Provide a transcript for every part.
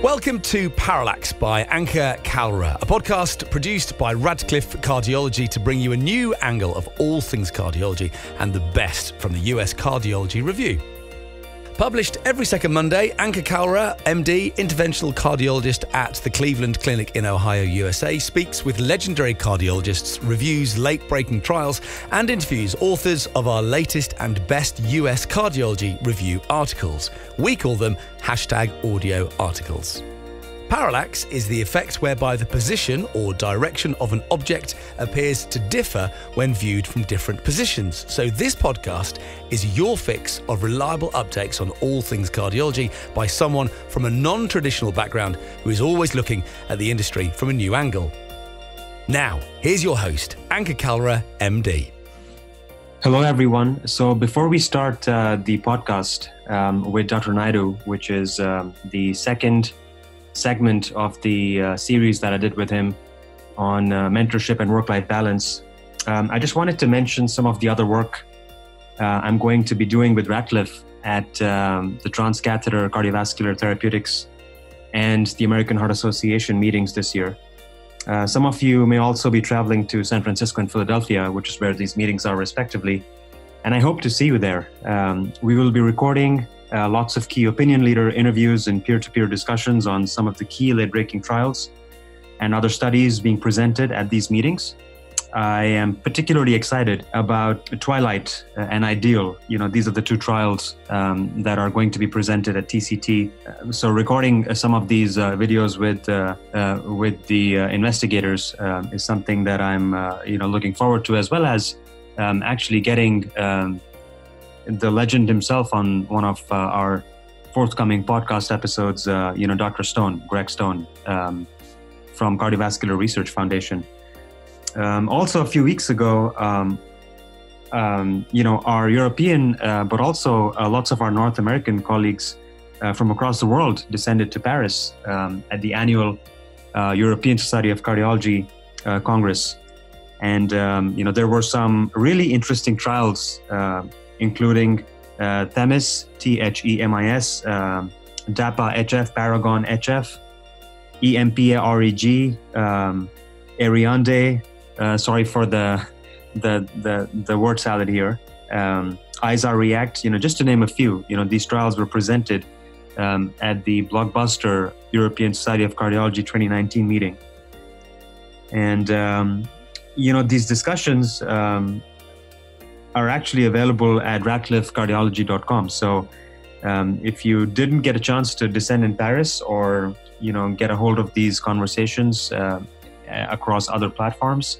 Welcome to Parallax by Ankur Kalra, a podcast produced by Radcliffe Cardiology to bring you a new angle of all things cardiology and the best from the US Cardiology Review. Published every second Monday, Ankur Kalra, MD, interventional cardiologist at the Cleveland Clinic in Ohio, USA, speaks with legendary cardiologists, reviews late-breaking trials, and interviews authors of our latest and best US Cardiology Review articles. We call them #audio articles. Parallax is the effect whereby the position or direction of an object appears to differ when viewed from different positions. So this podcast is your fix of reliable updates on all things cardiology by someone from a non-traditional background who is always looking at the industry from a new angle. Now, here's your host, Ankur Kalra, MD. Hello, everyone. So before we start the podcast with Dr. Naidu, which is the second segment of the series that I did with him on mentorship and work-life balance, I just wanted to mention some of the other work I'm going to be doing with Radcliffe at the Transcatheter Cardiovascular Therapeutics and the American Heart Association meetings this year. Some of you may also be traveling to San Francisco and Philadelphia, which is where these meetings are respectively, and I hope to see you there. We will be recording lots of key opinion leader interviews and peer-to-peer discussions on some of the key late-breaking trials and other studies being presented at these meetings. I am particularly excited about Twilight and Ideal. These are the two trials that are going to be presented at TCT. So recording some of these videos with the investigators is something that I'm looking forward to, as well as actually getting the legend himself on one of our forthcoming podcast episodes, Dr. Stone, Greg Stone, from Cardiovascular Research Foundation. Also, a few weeks ago, our European, but also lots of our North American colleagues from across the world descended to Paris at the annual European Society of Cardiology Congress. And, there were some really interesting trials, including THEMIS, THEMIS, DAPA-HF, Paragon-HF, EMPA-REG, Ariande, sorry for the word salad here, ISA-REACT, just to name a few. These trials were presented at the blockbuster European Society of Cardiology 2019 meeting. And, these discussions are actually available at radcliffecardiology.com. So if you didn't get a chance to descend in Paris or, get a hold of these conversations across other platforms,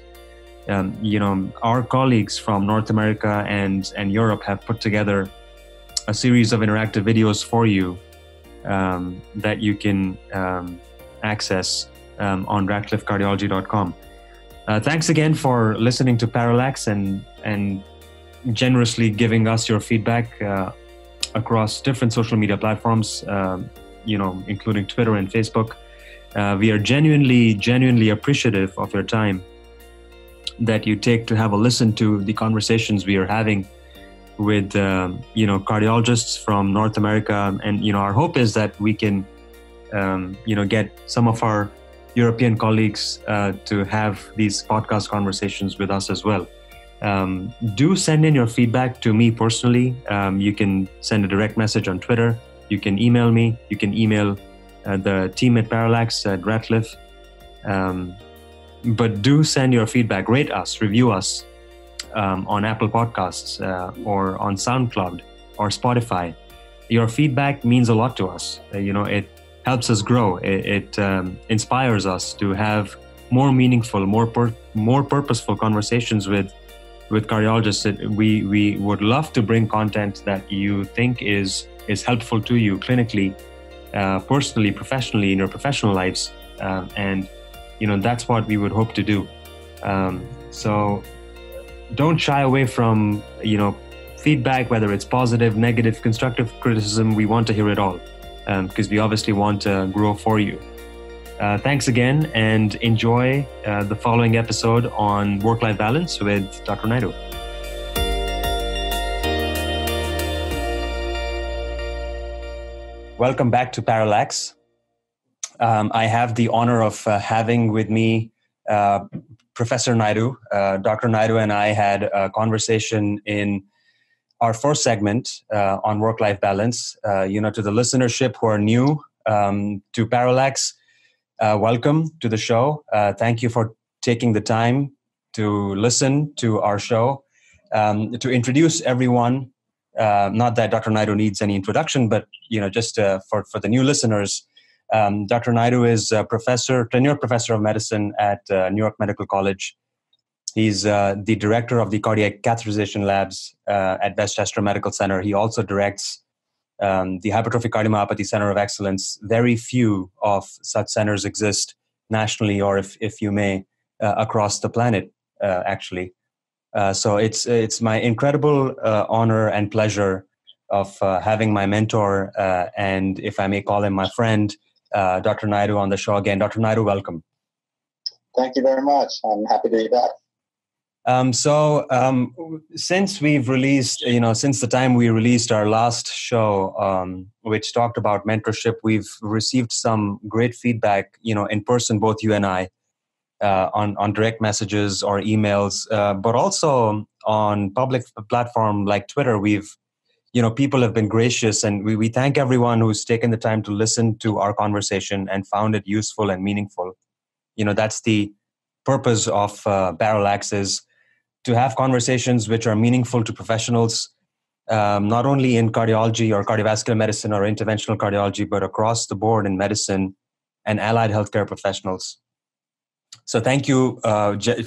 our colleagues from North America and Europe have put together a series of interactive videos for you that you can access on radcliffecardiology.com. Thanks again for listening to Parallax and generously giving us your feedback across different social media platforms, including Twitter and Facebook. We are genuinely appreciative of your time that you take to have a listen to the conversations we are having with, cardiologists from North America. And, our hope is that we can, get some of our European colleagues to have these podcast conversations with us as well. Do send in your feedback to me personally. You can send a direct message on Twitter. You can email me. You can email the team at Parallax at Radcliffe. But do send your feedback. Rate us, review us on Apple Podcasts or on SoundCloud or Spotify. Your feedback means a lot to us. It helps us grow. It inspires us to have more meaningful, more purposeful conversations with cardiologists. We would love to bring content that you think is helpful to you clinically, personally, professionally, in your professional lives. And that's what we would hope to do. So don't shy away from, feedback, whether it's positive, negative, constructive criticism. We want to hear it all because we obviously want to grow for you. Thanks again, and enjoy the following episode on work-life balance with Dr. Naidu. Welcome back to Parallax. I have the honor of having with me Professor Naidu. Dr. Naidu and I had a conversation in our first segment on work-life balance. To the listenership who are new to Parallax, welcome to the show. Thank you for taking the time to listen to our show. To introduce everyone, not that Dr. Naidu needs any introduction, but just for the new listeners, Dr. Naidu is a tenured professor of medicine at New York Medical College. He's the director of the cardiac catheterization labs at Westchester Medical Center. He also directs the Hypertrophic Cardiomyopathy Center of Excellence. Very few of such centers exist nationally, or if you may, across the planet, actually. So it's my incredible honor and pleasure of having my mentor, and if I may call him my friend, Dr. Naidu on the show again. Dr. Naidu, welcome. Thank you very much. I'm happy to be back. Since we've released, since the time we released our last show, which talked about mentorship, we've received some great feedback, in person, both you and I, on direct messages or emails, but also on public platform like Twitter. People have been gracious, and we thank everyone who's taken the time to listen to our conversation and found it useful and meaningful. That's the purpose of Parallax, is to have conversations which are meaningful to professionals, not only in cardiology or cardiovascular medicine or interventional cardiology, but across the board in medicine and allied healthcare professionals. So thank you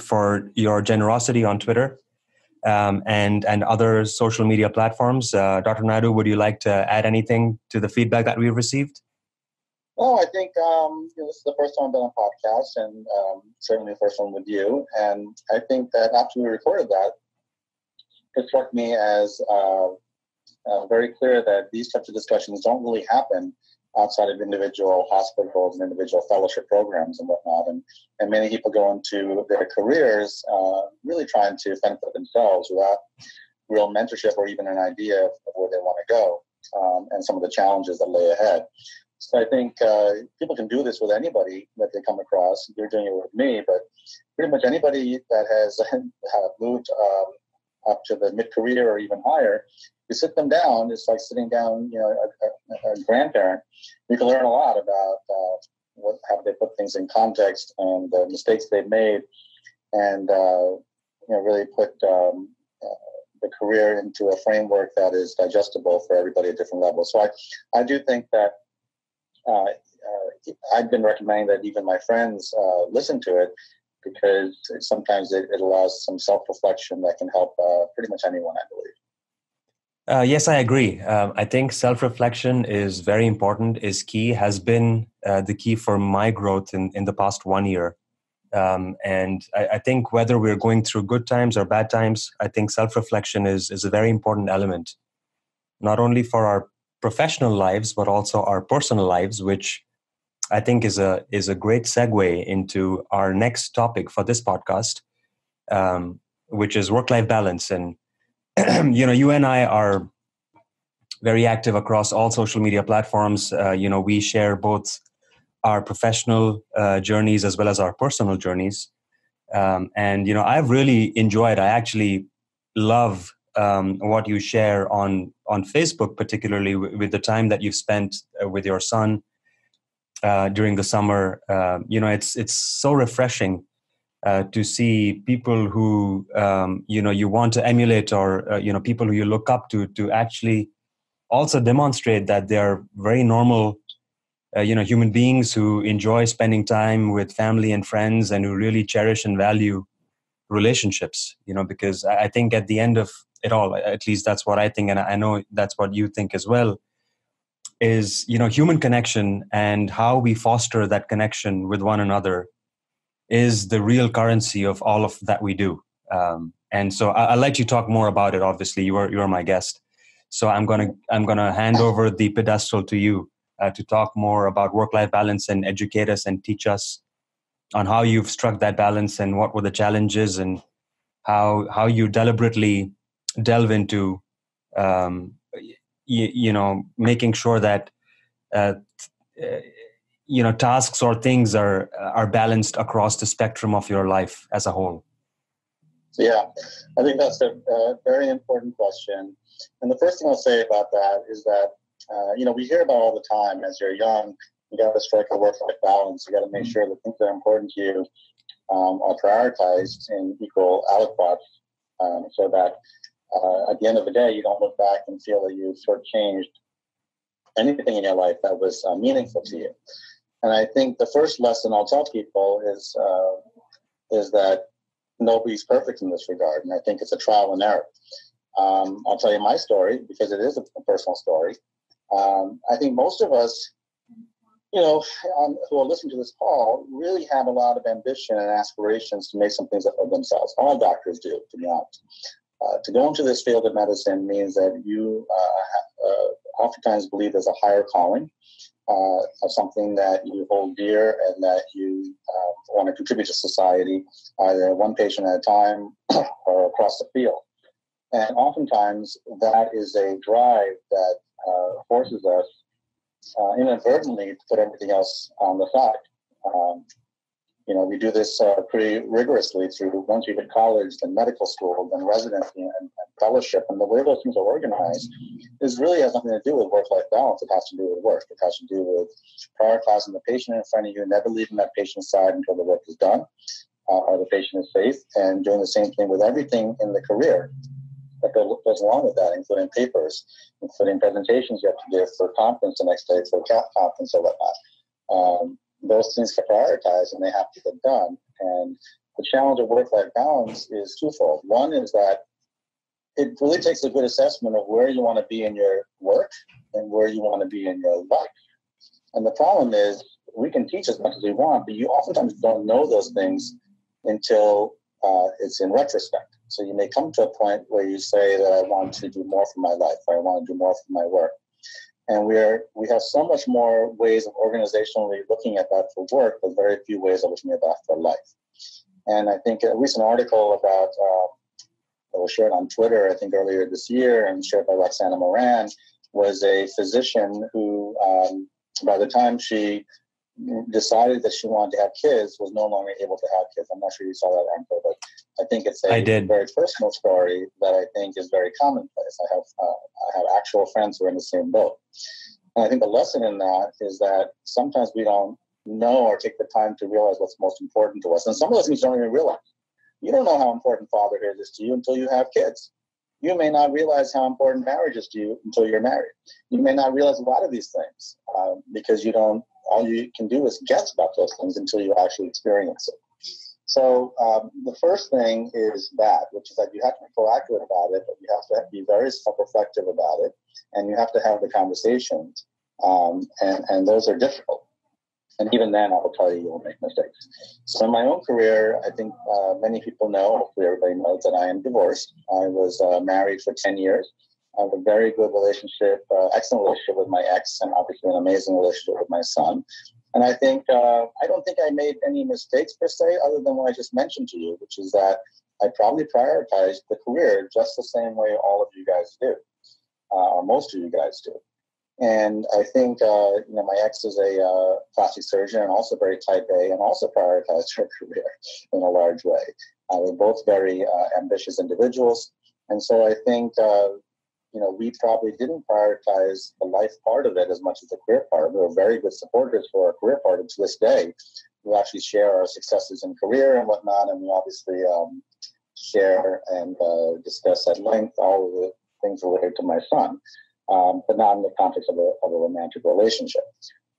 for your generosity on Twitter and other social media platforms. Dr. Naidu, would you like to add anything to the feedback that we've received? Well, I think this is the first time I've done a podcast, and certainly the first one with you. And I think that after we recorded that, it struck me as very clear that these types of discussions don't really happen outside of individual hospitals and individual fellowship programs and whatnot. And many people go into their careers really trying to fend for themselves without real mentorship or even an idea of where they want to go and some of the challenges that lay ahead. So I think people can do this with anybody that they come across. You're doing it with me, but pretty much anybody that has moved up to the mid-career or even higher, you sit them down. It's like sitting down, a grandparent. You can learn a lot about how they put things in context and the mistakes they've made, and really put the career into a framework that is digestible for everybody at different levels. So I do think that I've been recommending that even my friends listen to it, because sometimes it allows some self-reflection that can help pretty much anyone, I believe. Yes, I agree. I think self-reflection is very important, is key, has been the key for my growth in the past 1 year. And I think whether we're going through good times or bad times, I think self-reflection is a very important element, not only for our professional lives, but also our personal lives, which I think is a great segue into our next topic for this podcast, which is work-life balance. And you and I are very active across all social media platforms. We share both our professional journeys as well as our personal journeys. And I've really enjoyed. I actually love what you share on Facebook, particularly with the time that you've spent with your son during the summer. It's so refreshing to see people who you want to emulate, or people who you look up to actually also demonstrate that they're very normal human beings who enjoy spending time with family and friends, and who really cherish and value relationships, because I think at the end of it all, at least that's what I think, and I know that's what you think as well, is human connection, and how we foster that connection with one another is the real currency of all of that we do. And so I'll let you talk more about it. Obviously, you're my guest, so I'm gonna hand over the pedestal to you to talk more about work-life balance and educate us and teach us on how you've struck that balance, and what were the challenges, and how you deliberately delve into making sure that tasks or things are balanced across the spectrum of your life as a whole? Yeah, I think that's a very important question. And the first thing I'll say about that is that, we hear about all the time as you're young, you got to strike a work-life balance. You got to make sure that things that are important to you are prioritized in equal aliquots, so that at the end of the day, you don't look back and feel that you've shortchanged anything in your life that was meaningful to you. And I think the first lesson I'll tell people is that nobody's perfect in this regard, and I think it's a trial and error. I'll tell you my story because it is a personal story. I think most of us, who are listening to this call, really have a lot of ambition and aspirations to make some things of themselves. All doctors do, to be honest. To go into this field of medicine means that you oftentimes believe there's a higher calling of something that you hold dear and that you want to contribute to society, either one patient at a time or across the field. And oftentimes that is a drive that forces us inadvertently to put everything else on the side. We do this pretty rigorously through once you hit college, then medical school, then residency and fellowship. And the way those things are organized really has nothing to do with work-life balance. It has to do with work. It has to do with prioritizing the patient in front of you, never leaving that patient's side until the work is done or the patient is safe, and doing the same thing with everything in the career that goes along with that, including papers, including presentations you have to give for conference the next day, for a CAP conference or whatnot. Those things get prioritized and they have to get done. And the challenge of work-life balance is twofold. One is that it really takes a good assessment of where you want to be in your work and where you want to be in your life. And the problem is we can teach as much as we want, but you oftentimes don't know those things until it's in retrospect. So you may come to a point where you say that I want to do more for my life, or I want to do more for my work. And we have so much more ways of organizationally looking at that for work, but very few ways of looking at that for life. And I think a recent article about that was shared on Twitter, I think earlier this year, and shared by Roxana Moran, was a physician who, by the time she decided that she wanted to have kids, was no longer able to have kids. I'm not sure you saw that, Ankur, but I think it's a very personal story that I think is very commonplace. I have actual friends who are in the same boat. And I think the lesson in that is that sometimes we don't know or take the time to realize what's most important to us. And some of those things you don't even realize. You don't know how important fatherhood is to you until you have kids. You may not realize how important marriage is to you until you're married. You may not realize a lot of these things because all you can do is guess about those things until you actually experience it. So the first thing is that, which is that you have to be proactive about it, but you have to be very self-reflective about it, and you have to have the conversations, and those are difficult. And even then, I will tell you, you will make mistakes. So in my own career, I think many people know, hopefully everybody knows, that I am divorced. I was married for 10 years. I have a very good relationship, excellent relationship with my ex, and obviously an amazing relationship with my son. And I think, I don't think I made any mistakes per se, other than what I just mentioned to you, which is that I probably prioritized the career just the same way all of you guys do, or most of you guys do. And I think, my ex is a plastic surgeon and also very type A, and also prioritized her career in a large way. We're both very ambitious individuals. And so I think, we probably didn't prioritize the life part of it as much as the career part. We were very good supporters for our career part. And to this day, we actually share our successes in career and whatnot. And we obviously share and discuss at length all of the things related to my son, but not in the context of a romantic relationship.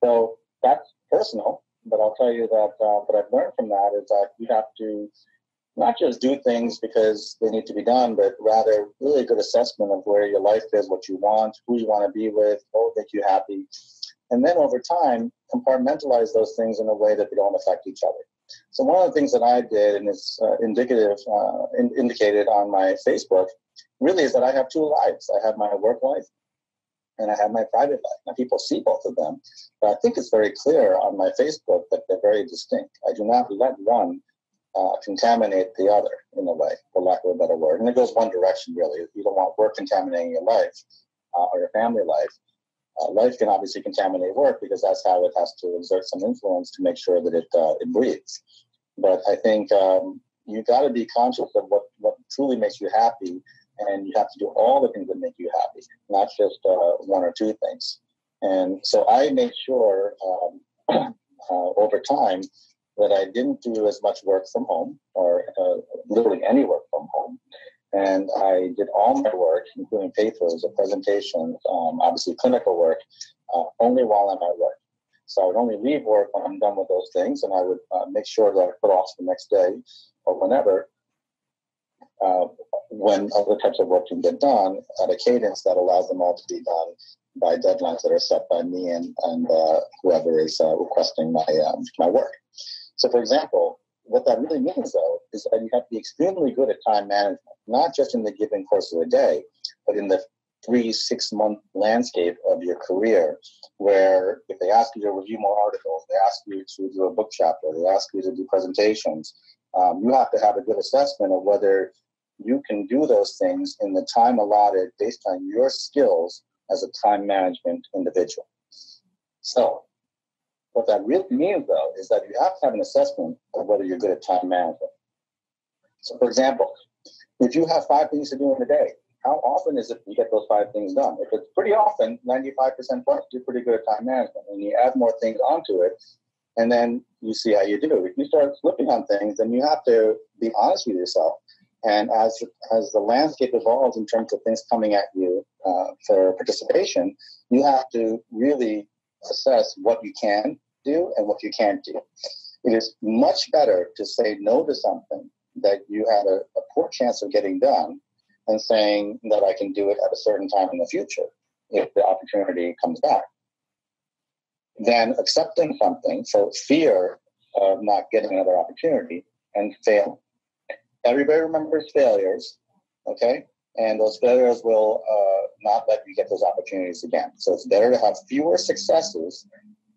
So that's personal, but I'll tell you that what I've learned from that is that you have to not just do things because they need to be done, but rather really a good assessment of where your life is, what you want, who you want to be with, what will make you happy. And then over time, compartmentalize those things in a way that they don't affect each other. So one of the things that I did, and it's indicated on my Facebook, really is that I have two lives. I have my work life and I have my private life. Now, people see both of them, but I think it's very clear on my Facebook that they're very distinct. I do not let one contaminate the other in a way, for lack of a better word. And it goes one direction, really. You don't want work contaminating your life or your family life. Life can obviously contaminate work because that's how it has to exert some influence to make sure that it breathes. But I think you got to be conscious of what truly makes you happy, and you have to do all the things that make you happy, not just one or two things. And so I made sure over time that I didn't do as much work from home, or literally any work from home. And I did all my work, including papers, presentations, obviously clinical work, only while I'm at work. So I would only leave work when I'm done with those things, and I would make sure that I put off the next day or whenever, when other types of work can get done at a cadence that allows them all to be done by deadlines that are set by me and whoever is requesting my work. So, for example, what that really means, though, is that you have to be extremely good at time management, not just in the given course of the day, but in the 3-6 month landscape of your career, where if they ask you to review more articles, they ask you to do a book chapter, they ask you to do presentations, you have to have a good assessment of whether you can do those things in the time allotted based on your skills as a time management individual. So what that really means, though, is that you have to have an assessment of whether you're good at time management. So, for example, if you have 5 things to do in a day, how often is it you get those 5 things done? If it's pretty often, 95% plus, you're pretty good at time management. And you add more things onto it, and then you see how you do. If you start slipping on things, then you have to be honest with yourself. And as the landscape evolves in terms of things coming at you for participation, you have to really assess what you can do and what you can't do. It is much better to say no to something that you had a poor chance of getting done and saying that I can do it at a certain time in the future if the opportunity comes back, than accepting something for fear of not getting another opportunity and failing. Everybody remembers failures, okay? And those failures will not let you get those opportunities again. So it's better to have fewer successes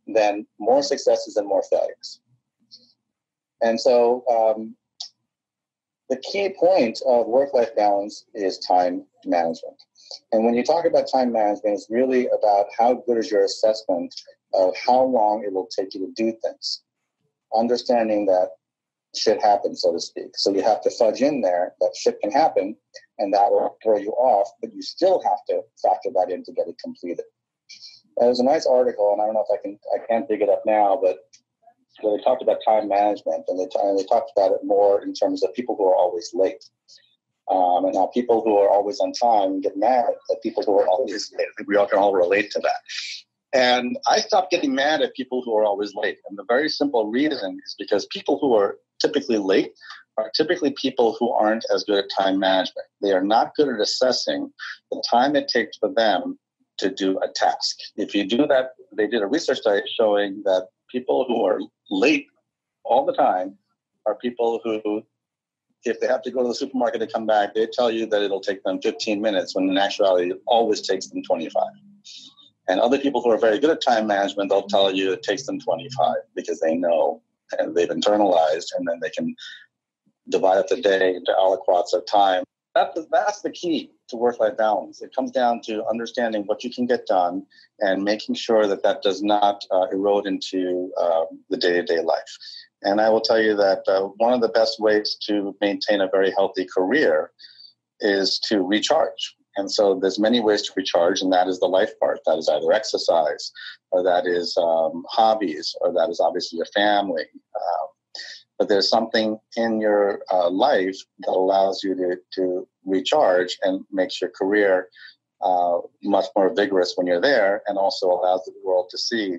than more successes and more failures. And so the key point of work-life balance is time management. And when you talk about time management, it's really about how good is your assessment of how long it will take you to do things. Understanding that shit happens, so to speak. So you have to fudge in there that shit can happen, and that will throw you off, but you still have to factor that in to get it completed. There's a nice article, and I don't know if I can't dig it up now, but where they talked about time management, and they talked about it more in terms of people who are always late. And now people who are always on time get mad at people who are always late. I think we all can all relate to that. And I stopped getting mad at people who are always late. And the very simple reason is because people who are typically late are typically people who aren't as good at time management. They are not good at assessing the time it takes for them to do a task. If you do that, they did a research study showing that people who are late all the time are people who, if they have to go to the supermarket to come back, they tell you that it'll take them 15 minutes when in actuality it always takes them 25. And other people who are very good at time management, they'll tell you it takes them 25 because they know and they've internalized, and then they can divide up the day into aliquots of time. That's the key to work-life balance. It comes down to understanding what you can get done and making sure that that does not erode into the day-to-day life. And I will tell you that one of the best ways to maintain a very healthy career is to recharge. And so there's many ways to recharge, and that is the life part. That is either exercise, or that is hobbies, or that is obviously your family. But there's something in your life that allows you to recharge and makes your career much more vigorous when you're there, and also allows the world to see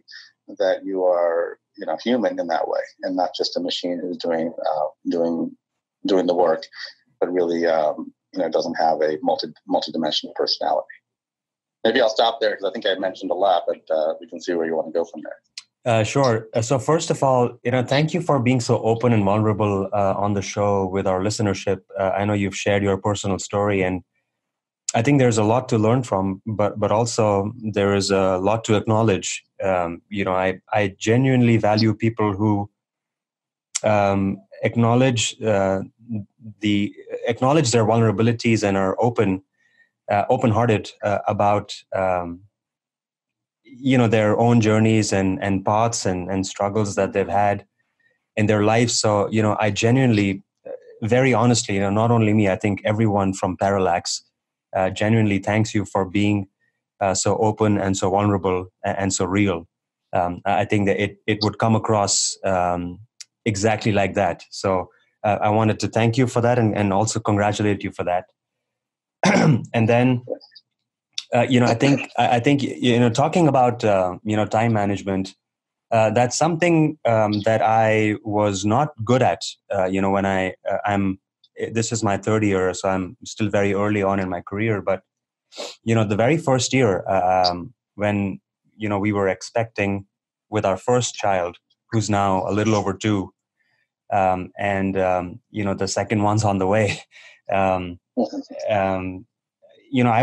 that you are, human in that way, and not just a machine who's doing the work, but really doesn't have a multi-dimensional personality. Maybe I'll stop there because I think I mentioned a lot, but we can see where you want to go from there. Sure. So first of all, thank you for being so open and vulnerable on the show with our listenership. I know you've shared your personal story, and I think there's a lot to learn from, but also there is a lot to acknowledge. I genuinely value people who acknowledge their vulnerabilities and are open-hearted about their own journeys and paths and struggles that they've had in their lives. So, I genuinely, very honestly, not only me, I think everyone from Parallax genuinely thanks you for being so open and so vulnerable and so real. I think that it would come across exactly like that. So I wanted to thank you for that and also congratulate you for that. And then, I think talking about time management, that's something that I was not good at. When I'm this is my third year, so I'm still very early on in my career. But the very first year when we were expecting with our first child, who's now a little over 2, and the second one's on the way. I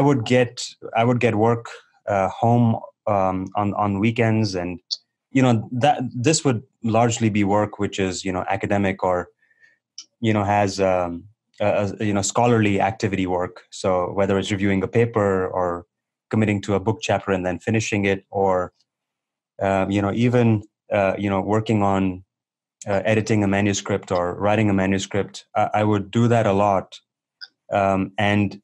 would get work home on weekends, and that this would largely be work which is academic or has scholarly activity work. So whether it's reviewing a paper or committing to a book chapter and then finishing it, or even working on editing a manuscript or writing a manuscript, I would do that a lot. And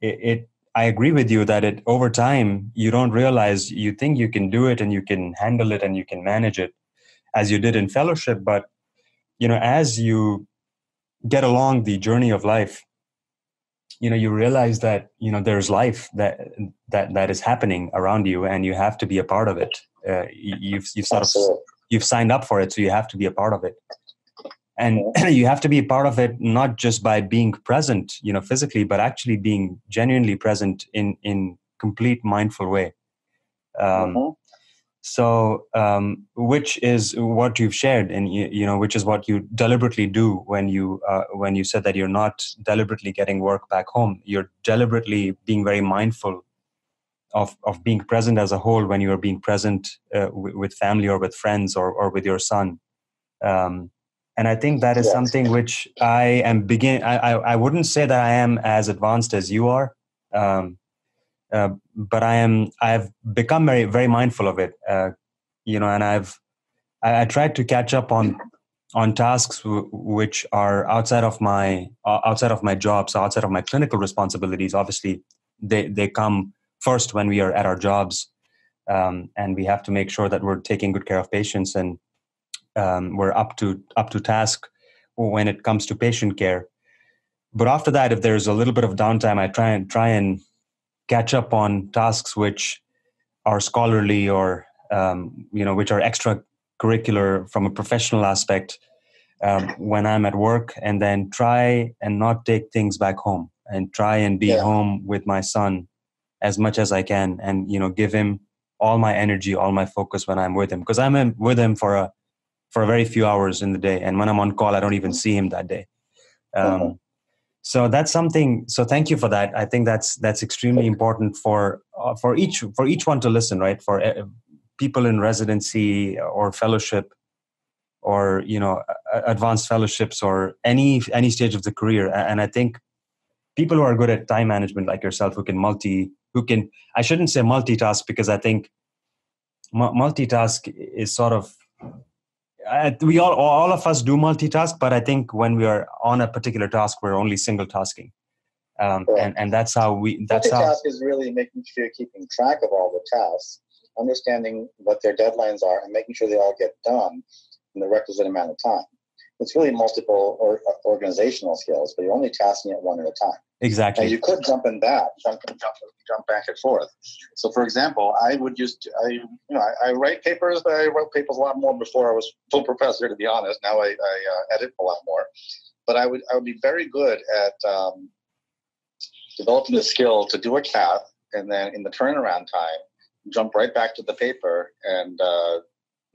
I agree with you that over time, you don't realize, you think you can do it and you can handle it and you can manage it as you did in fellowship. But, as you get along the journey of life, you realize that, there's life that is happening around you, and you have to be a part of it. You've signed up for it, so you have to be a part of it. And you have to be a part of it, not just by being present, physically, but actually being genuinely present in complete mindful way. So, which is what you've shared, and which is what you deliberately do when you said that you're not deliberately getting work back home. You're deliberately being very mindful of being present as a whole when you are being present with family or with friends or with your son. And I think that is something which I am I wouldn't say that I am as advanced as you are, but I've become very, very mindful of it. And I tried to catch up on tasks which are outside of my job, so outside of my clinical responsibilities. Obviously, they come first when we are at our jobs, and we have to make sure that we're taking good care of patients and we're up to task when it comes to patient care. But after that, if there's a little bit of downtime, I try and catch up on tasks which are scholarly or which are extracurricular from a professional aspect when I'm at work, and then try and not take things back home, and try and be home with my son as much as I can, and give him all my energy, all my focus when I'm with him, because I'm with him for a very few hours in the day, and when I'm on call, I don't even see him that day. So that's something. So thank you for that. I think that's extremely important for each one to listen, right? For people in residency or fellowship, or advanced fellowships, or any stage of the career. And I think people who are good at time management, like yourself, who can I shouldn't say multitask, because I think multitask is sort of, we all of us do multitask, but I think when we are on a particular task, we're only single tasking, and that's how multitask is really making sure you're keeping track of all the tasks, understanding what their deadlines are, and making sure they all get done in the requisite amount of time. It's really multiple organizational skills, but you're only tasking it one at a time. Exactly. And you could jump back and forth. So, for example, I write papers. I wrote papers a lot more before I was full professor, to be honest. Now I edit a lot more. But I would be very good at developing the skill to do a cath, and then in the turnaround time, jump right back to the paper and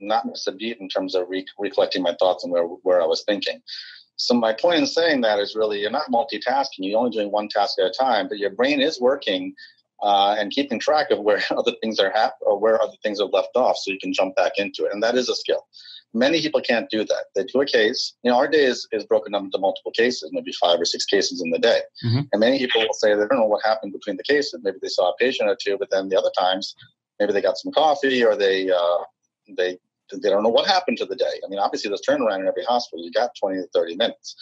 not miss a beat in terms of recollecting my thoughts and where I was thinking. So my point in saying that is really, you're not multitasking. You're only doing one task at a time, but your brain is working and keeping track of where other things are or where other things are left off, so you can jump back into it. And that is a skill. Many people can't do that. They do a case. Our day is broken up into multiple cases, maybe 5 or 6 cases in the day. Mm-hmm. And many people will say they don't know what happened between the cases. Maybe they saw a patient or two, but then the other times maybe they got some coffee, or they don't know what happened to the day. I mean, obviously there's turnaround in every hospital. You got 20 to 30 minutes,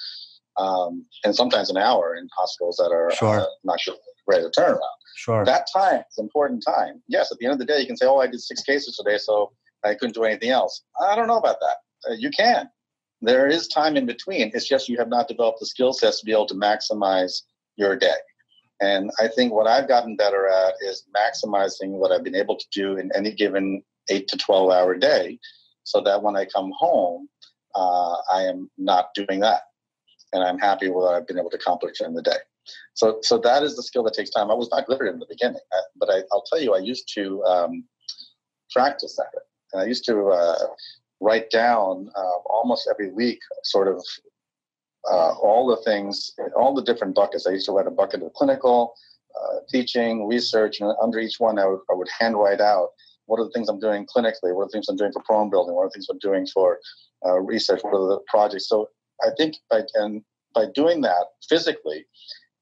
and sometimes an hour in hospitals that are not sure ready to turn around. Sure. That time is important time. Yes, at the end of the day, you can say, oh, I did 6 cases today, so I couldn't do anything else. I don't know about that. You can. There is time in between. It's just you have not developed the skill sets to be able to maximize your day. And I think what I've gotten better at is maximizing what I've been able to do in any given 8 to 12 hour day, so that when I come home, I am not doing that. And I'm happy with what I've been able to accomplish in the day. So that is the skill that takes time. I was not good at it in the beginning, but I'll tell you, I used to practice that. And I used to write down almost every week sort of all the things, all the different buckets. I used to write a bucket of clinical, teaching, research, and under each one I would handwrite out what are the things I'm doing clinically, what are the things I'm doing for prone building, what are the things I'm doing for research, what are the projects. So I think by doing that physically,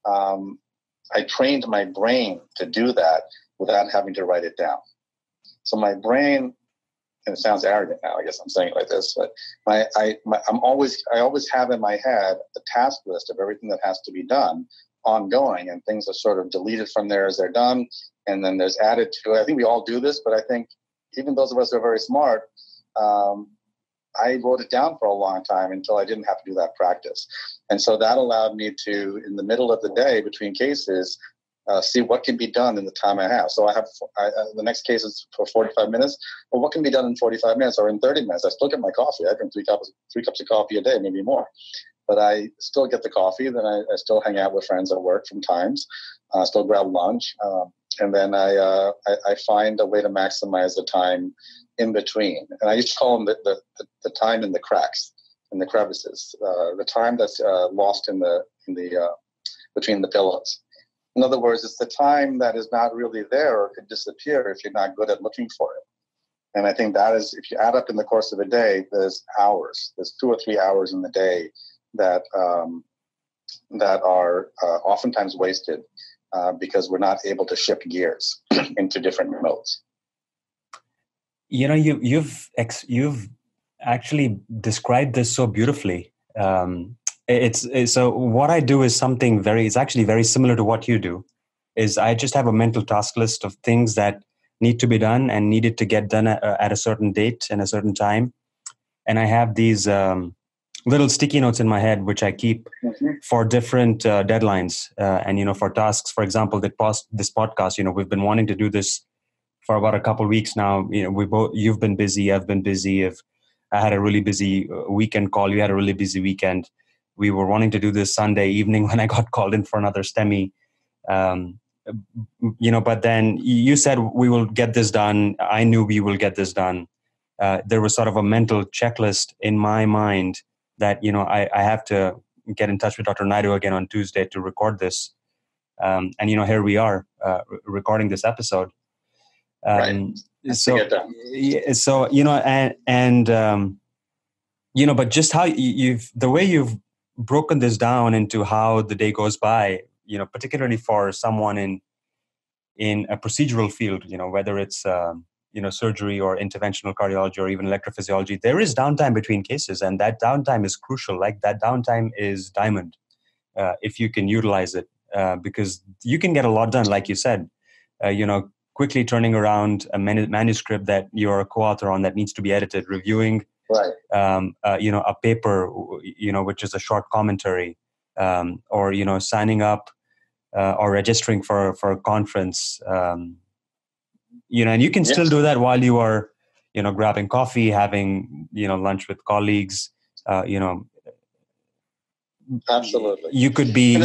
I trained my brain to do that without having to write it down. So my brain, and it sounds arrogant now, I guess I'm saying it like this, but I always have in my head the task list of everything that has to be done ongoing, and things are sort of deleted from there as they're done, and then there's added to it. I think we all do this, but I think even those of us who are very smart, I wrote it down for a long time until I didn't have to do that practice. And so that allowed me to, in the middle of the day between cases, see what can be done in the time I have. So I have the next case is for 45 minutes. Well, what can be done in 45 minutes or in 30 minutes? I still get my coffee. I drink 3 cups of coffee a day, maybe more. But I still get the coffee. Then I still hang out with friends at work from times. Still grab lunch. And then I find a way to maximize the time in between. And I used to call them the time in the cracks, in the crevices, the time that's lost in the between the pillows. In other words, it's the time that is not really there or could disappear if you're not good at looking for it. And I think that is, if you add up in the course of a day, there's hours. There's 2 or 3 hours in the day that are oftentimes wasted because we're not able to shift gears into different modes. You know, you've actually described this so beautifully. So what I do is something it's actually very similar to what you do. Is I just have a mental task list of things that need to be done and needed to get done at a certain date and a certain time. And I have these little sticky notes in my head, which I keep for different deadlines. And, for tasks, for example, this podcast, we've been wanting to do this for about a couple of weeks now. You've been busy. I've been busy. I had a really busy weekend call. You had a really busy weekend. We were wanting to do this Sunday evening when I got called in for another STEMI. But then you said we will get this done. I knew we will get this done. There was sort of a mental checklist in my mind that, I have to get in touch with Dr. Naidu again on Tuesday to record this. And here we are recording this episode. Right. But just how the way you've broken this down into how the day goes by, particularly for someone in a procedural field, whether it's, surgery or interventional cardiology or even electrophysiology, there is downtime between cases, and that downtime is crucial. Like that downtime is diamond if you can utilize it, because you can get a lot done, like you said, quickly turning around a manuscript that you're a co-author on that needs to be edited, reviewing, right. A paper, which is a short commentary, or, signing up or registering for a conference, and you can still do that while you are, grabbing coffee, having, lunch with colleagues, Absolutely. You could be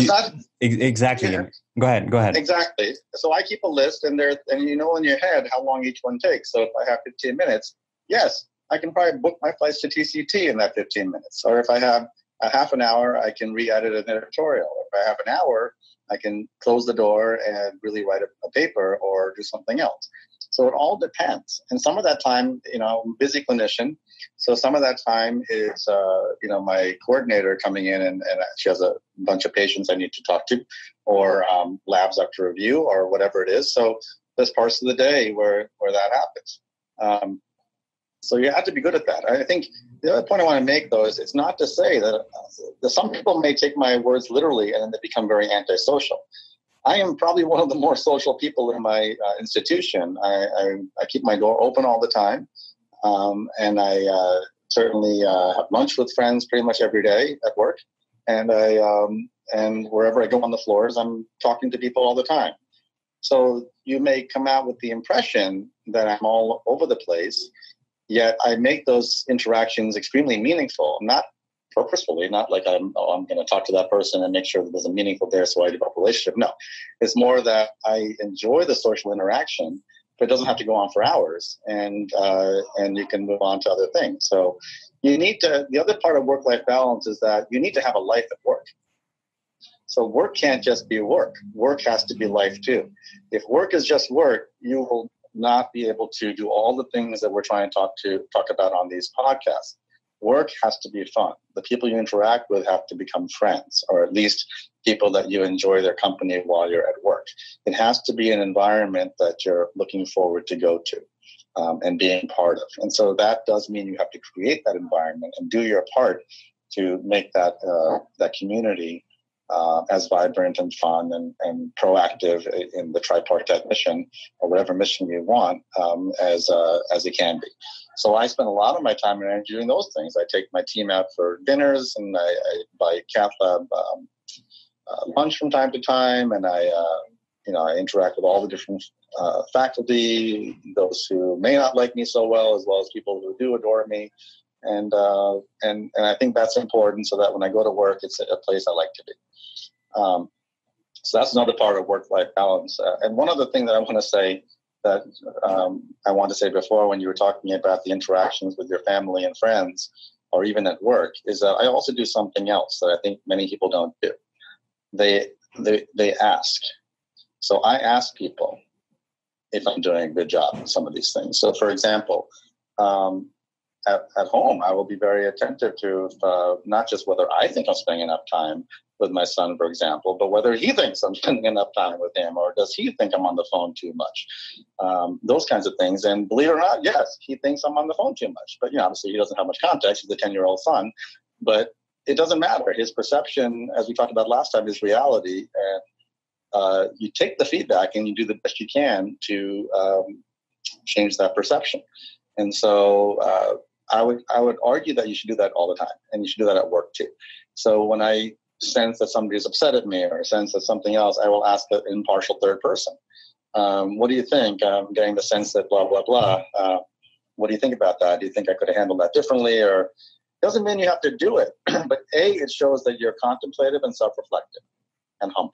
exactly. Yeah. Go ahead. Exactly. So I keep a list, and in your head how long each one takes. So if I have 15 minutes, yes, I can probably book my flights to TCT in that 15 minutes. Or if I have a half an hour, I can re-edit an editorial. If I have an hour, I can close the door and really write a paper or do something else. So it all depends. And some of that time, I'm a busy clinician. So some of that time is, my coordinator coming in and she has a bunch of patients I need to talk to, or labs up to review, or whatever it is. So there's parts of the day where that happens. So you have to be good at that. I think the other point I want to make, though, is it's not to say that some people may take my words literally and then they become very antisocial. I am probably one of the more social people in my institution. I keep my door open all the time, and I certainly have lunch with friends pretty much every day at work, and and wherever I go on the floors, I'm talking to people all the time. So you may come out with the impression that I'm all over the place. Yet I make those interactions extremely meaningful, not purposefully, not like I'm going to talk to that person and make sure that there's a meaningful there so I develop a relationship. No, it's more that I enjoy the social interaction, but it doesn't have to go on for hours, and you can move on to other things. So you need to, the other part of work-life balance is that you need to have a life at work. So work can't just be work. Work has to be life too. If work is just work, you will not be able to do all the things that we're trying to talk about on these podcasts. Work has to be fun. The people you interact with have to become friends, or at least people that you enjoy their company while you're at work. It has to be an environment that you're looking forward to go to and being part of. And so that does mean you have to create that environment and do your part to make that community as vibrant and fun and proactive in the tripartite mission, or whatever mission you want, as it can be. So I spend a lot of my time and energy doing those things. I take my team out for dinners, and I buy Cath Lab lunch from time to time, and I interact with all the different faculty, those who may not like me so well as people who do adore me. And I think that's important, so that when I go to work, it's a place I like to be. So that's another part of work-life balance. And one other thing that I want to say that I wanted to say before, when you were talking about the interactions with your family and friends, or even at work, is that I also do something else that I think many people don't do. They ask. So I ask people if I'm doing a good job in some of these things. So, for example, at home, I will be very attentive to not just whether I think I'm spending enough time with my son, for example, but whether he thinks I'm spending enough time with him, or does he think I'm on the phone too much? Those kinds of things. And believe it or not, yes, he thinks I'm on the phone too much. But obviously he doesn't have much context. He's a 10-year-old son. But it doesn't matter. His perception, as we talked about last time, is reality. And you take the feedback and you do the best you can to change that perception. And so I would argue that you should do that all the time, and you should do that at work too. So when I sense that somebody is upset at me, or sense that something else, I will ask the impartial third person, what do you think? I'm getting the sense that blah, blah, blah. What do you think about that? Do you think I could have handled that differently? Or doesn't mean you have to do it, but A, it shows that you're contemplative and self-reflective and humble.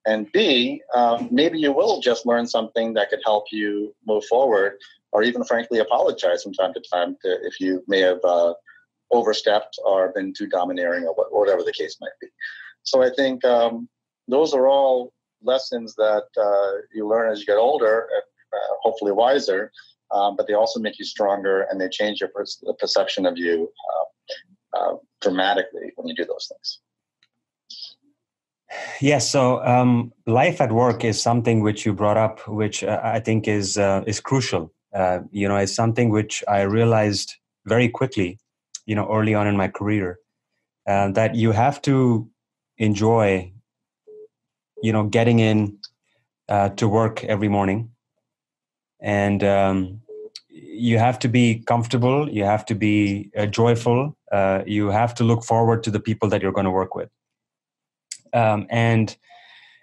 And B, maybe you will just learn something that could help you move forward, or even frankly apologize from time to time if you may have overstepped or been too domineering, or whatever the case might be. So I think those are all lessons that you learn as you get older, and hopefully wiser, but they also make you stronger, and they change the perception of you dramatically when you do those things. Yes. So life at work is something which you brought up, which I think is crucial. It's something which I realized very quickly, early on in my career, that you have to enjoy, getting in to work every morning, and you have to be comfortable. You have to be joyful. You have to look forward to the people that you're going to work with. And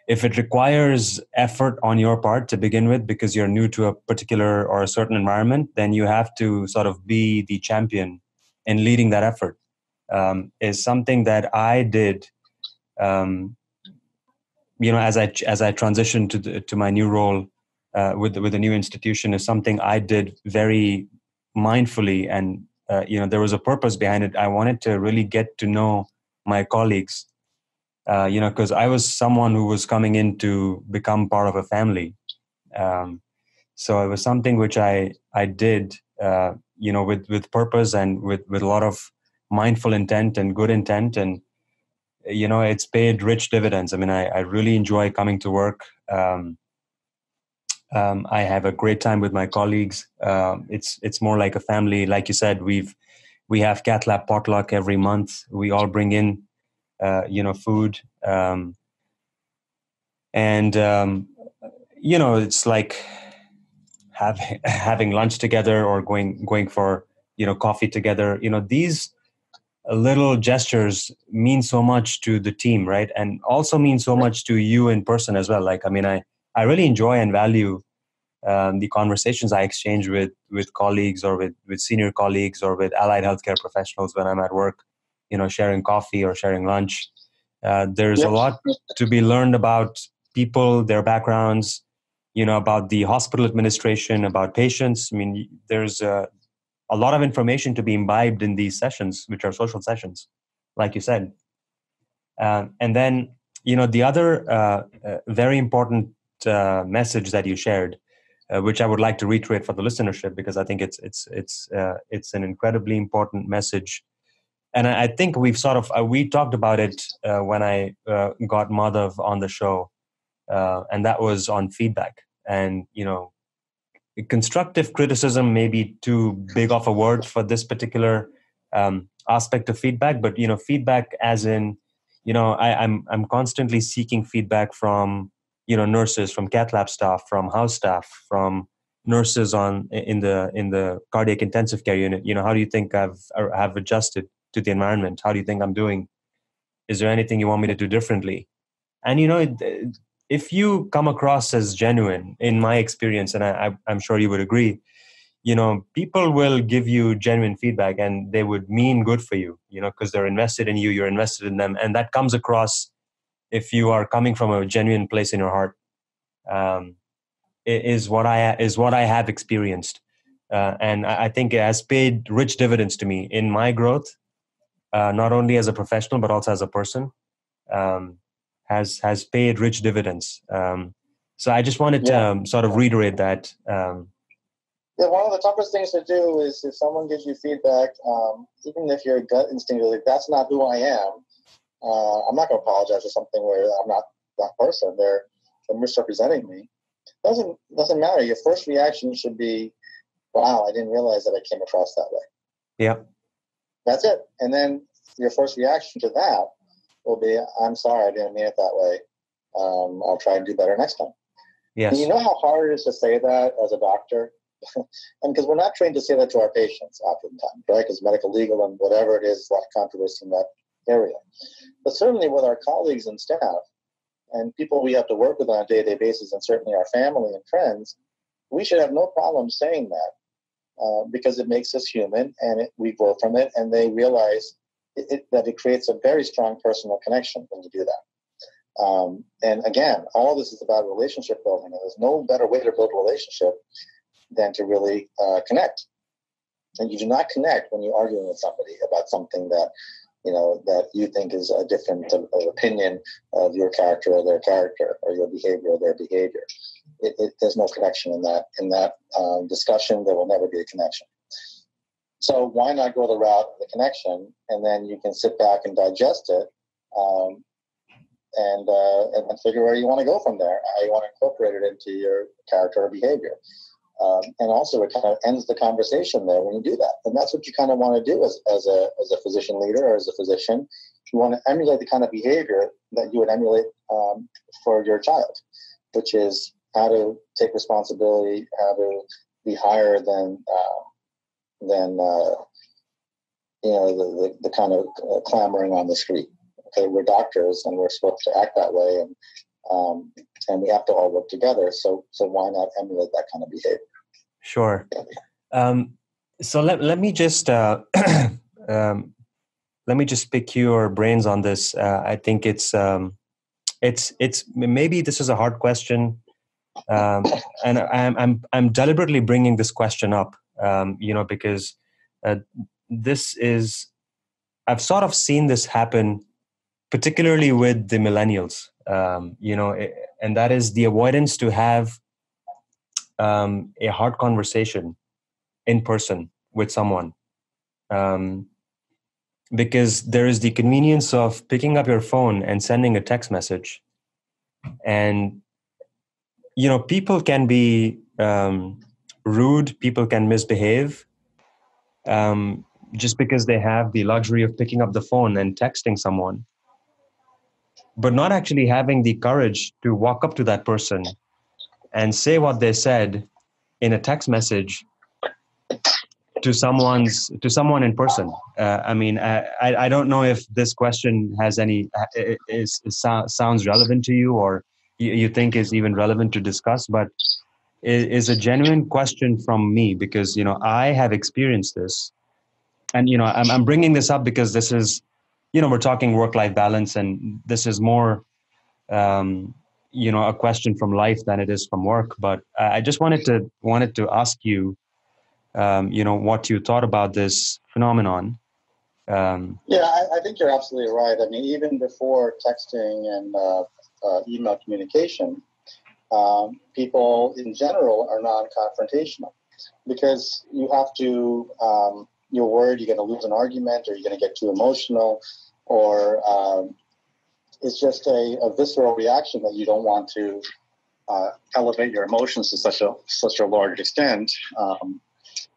if it requires effort on your part to begin with, because you're new to a particular or a certain environment, then you have to sort of be the champion in leading that effort. Is something that I did, as I transitioned to my new role with the new institution, is something I did very mindfully, and there was a purpose behind it. I wanted to really get to know my colleagues. Because I was someone who was coming in to become part of a family. So it was something which I did, with purpose and with a lot of mindful intent and good intent. And, it's paid rich dividends. I mean, I really enjoy coming to work. I have a great time with my colleagues. It's more like a family. Like you said, we have cath lab potluck every month. We all bring in food, and it's like having lunch together or going for coffee together. These little gestures mean so much to the team, right? And also mean so much to you in person as well. Like, I mean, I really enjoy and value the conversations I exchange with colleagues or with senior colleagues or with allied healthcare professionals when I'm at work, sharing coffee or sharing lunch. There's a lot to be learned about people, their backgrounds, about the hospital administration, about patients. I mean, there's a lot of information to be imbibed in these sessions, which are social sessions, like you said. And then, the other very important message that you shared, which I would like to reiterate for the listenership, because I think it's an incredibly important message. And I think we've we talked about it when I got Madhav on the show, and that was on feedback. And constructive criticism may be too big of a word for this particular aspect of feedback, but feedback as in I'm constantly seeking feedback from nurses, from cath lab staff, from house staff, from nurses in the cardiac intensive care unit. How do you think have adjusted to the environment? How do you think I'm doing? Is there anything you want me to do differently? And if you come across as genuine, in my experience, and I'm sure you would agree, people will give you genuine feedback, and they would mean good for you, because they're invested in you, you're invested in them, and that comes across if you are coming from a genuine place in your heart. Is what I have experienced, and I think it has paid rich dividends to me in my growth, not only as a professional but also as a person. Has paid rich dividends. So I just wanted to sort of reiterate that. One of the toughest things to do is if someone gives you feedback, even if your gut instinct is like, that's not who I am, I'm not going to apologize for something where I'm not that person. They're misrepresenting me. Doesn't matter. Your first reaction should be, wow, I didn't realize that I came across that way. Yeah. That's it. And then your first reaction to that will be, I'm sorry, I didn't mean it that way. I'll try and do better next time. Yes. And you know how hard it is to say that as a doctor? And because we're not trained to say that to our patients often times, right? Because medical, legal, and whatever it is, a lot of controversy in that area. But certainly with our colleagues and staff and people we have to work with on a day-to-day basis, and certainly our family and friends, we should have no problem saying that because it makes us human, and we grow from it, and they realize that it creates a very strong personal connection when you do that. And again, all this is about relationship building, and there's no better way to build a relationship than to really connect. And you do not connect when you're arguing with somebody about something that that you think is a different opinion of your character or their character, or your behavior or their behavior. There's no connection in that discussion. There will never be a connection. So why not go the route of the connection, and then you can sit back and digest it, and then figure where you want to go from there, how you want to incorporate it into your character or behavior. And also it kind of ends the conversation there when you do that. And that's what you kind of want to do as a physician leader or as a physician. You want to emulate the kind of behavior that you would emulate for your child, which is how to take responsibility, how to be higher than the kind of clamoring on the street. Okay, we're doctors and we're supposed to act that way, and we have to all work together. So why not emulate that kind of behavior? Sure. So let me just pick your brains on this. I think it's maybe this is a hard question, and I'm deliberately bringing this question up, because this is, I've sort of seen this happen, particularly with the millennials, and that is the avoidance to have a hard conversation in person with someone, because there is the convenience of picking up your phone and sending a text message, and people can be rude, people can misbehave just because they have the luxury of picking up the phone and texting someone, but not actually having the courage to walk up to that person and say what they said in a text message to someone in person. I don't know if this question has sounds relevant to you, or you think is even relevant to discuss, but is a genuine question from me, because I have experienced this, and I'm bringing this up because this is, we're talking work-life balance, and this is more a question from life than it is from work. But I just wanted to ask you, what you thought about this phenomenon. I think you're absolutely right. I mean, even before texting and email communication, people in general are non-confrontational, because you have to, you're worried you're going to lose an argument, or you're going to get too emotional, or it's just a visceral reaction that you don't want to elevate your emotions to such a large extent.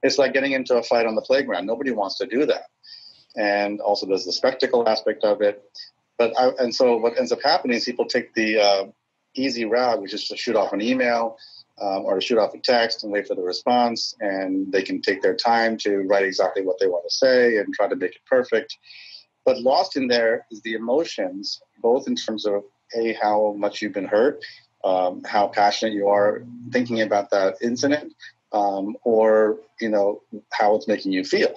It's like getting into a fight on the playground. Nobody wants to do that. And also there's the spectacle aspect of it. And so what ends up happening is people take the easy route, which is to shoot off an email or to shoot off a text and wait for the response. And they can take their time to write exactly what they want to say and try to make it perfect. But lost in there is the emotions, both in terms of, how much you've been hurt, how passionate you are thinking about that incident, or, how it's making you feel.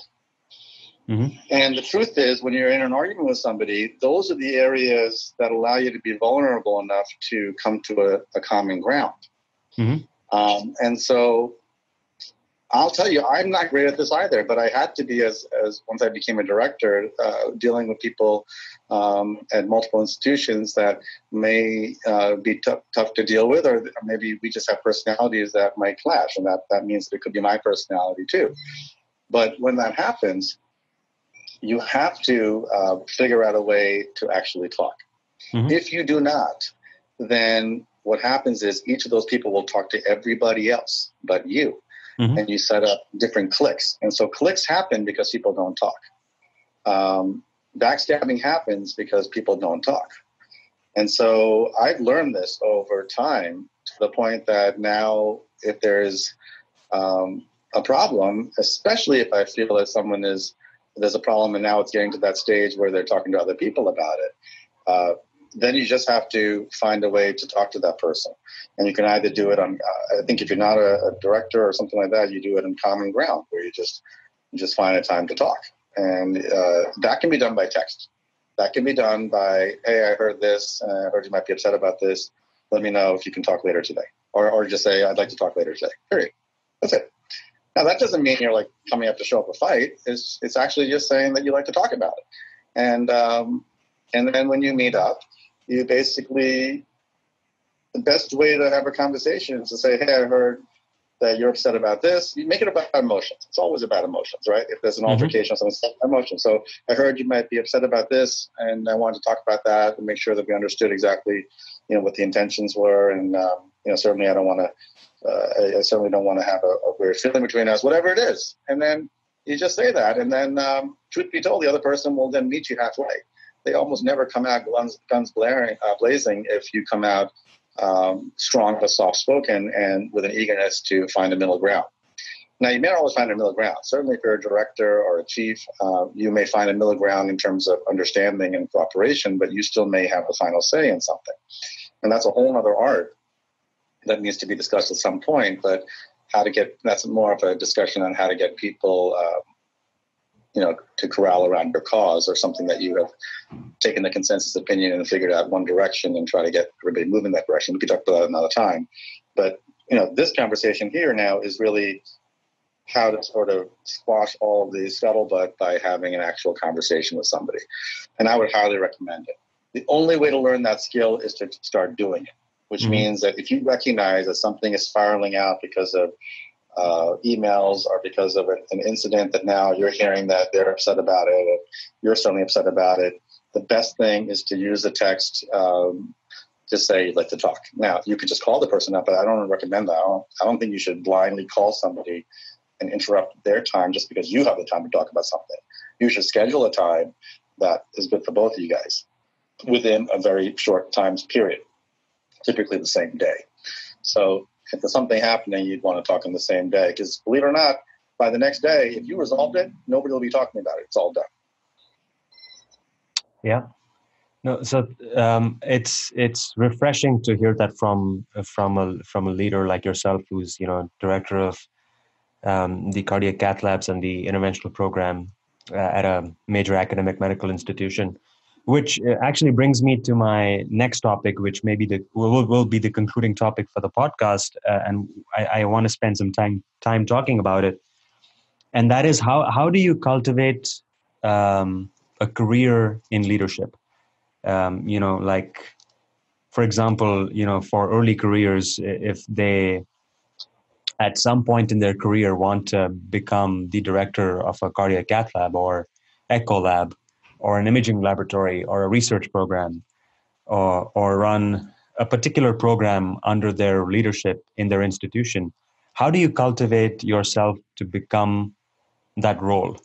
Mm-hmm. And the truth is, when you're in an argument with somebody, those are the areas that allow you to be vulnerable enough to come to a common ground. Mm-hmm. And so I'll tell you, I'm not great at this either, but I had to be as once I became a director, dealing with people at multiple institutions that may be tough to deal with, or maybe we just have personalities that might clash, and that means that it could be my personality too. But when that happens, you have to figure out a way to actually talk. Mm-hmm. If you do not, then what happens is each of those people will talk to everybody else but you. Mm-hmm. And you set up different cliques. And so cliques happen because people don't talk. Backstabbing happens because people don't talk. And so I've learned this over time, to the point that now if there's a problem, especially if I feel that there's a problem and now it's getting to that stage where they're talking to other people about it, then you just have to find a way to talk to that person. And you can either do it on, I think if you're not a director or something like that, you do it in common ground, where you just find a time to talk. And that can be done by text. That can be done by, hey, I heard this, I heard you might be upset about this. Let me know if you can talk later today. Or just say, I'd like to talk later today. Period. That's it. Now, that doesn't mean you're like coming up to show up a fight. It's actually just saying that you like to talk about it. And then when you meet up, you basically, the best way to have a conversation is to say, hey, I heard that you're upset about this. You make it about emotions. It's always about emotions, right? If there's an altercation, mm-hmm. Something's emotion. So I heard you might be upset about this, and I wanted to talk about that and make sure that we understood exactly, what the intentions were. And, certainly I don't want to, I certainly don't want to have a weird feeling between us, whatever it is. And then you just say that. And then, truth be told, the other person will then meet you halfway. They almost never come out guns blazing if you come out strong but soft-spoken and with an eagerness to find a middle ground. Now, you may not always find a middle ground. Certainly if you're a director or a chief, you may find a middle ground in terms of understanding and cooperation, but you still may have the final say in something. And that's a whole other art that needs to be discussed at some point, but that's more of a discussion on how to get people to corral around your cause, or something that you have taken the consensus opinion and figured out one direction and try to get everybody moving that direction. We could talk about that another time. But, this conversation here now is really how to sort of squash all of the scuttlebutt by having an actual conversation with somebody. And I would highly recommend it. The only way to learn that skill is to start doing it, which mm-hmm. means that if you recognize that something is spiraling out because of emails or because of an incident that now you're hearing that they're upset about it, and you're certainly upset about it, the best thing is to use the text to just say you'd like to talk. Now, you could just call the person up, but I don't recommend that. I don't think you should blindly call somebody and interrupt their time just because you have the time to talk about something. You should schedule a time that is good for both of you guys within a very short time period, typically the same day. So if there's something happening, you'd want to talk on the same day, because believe it or not, by the next day, if you resolved it, nobody will be talking about it. It's all done. Yeah. No, so it's refreshing to hear that from a leader like yourself, who's director of the cardiac cath labs and the interventional program at a major academic medical institution, which actually brings me to my next topic, which maybe will be the concluding topic for the podcast, and I want to spend some time talking about it, and that is how do you cultivate a career in leadership? Like, for example, for early careers, if they at some point in their career want to become the director of a cardiac cath lab or echo lab or an imaging laboratory or a research program, or run a particular program under their leadership in their institution, how do you cultivate yourself to become that role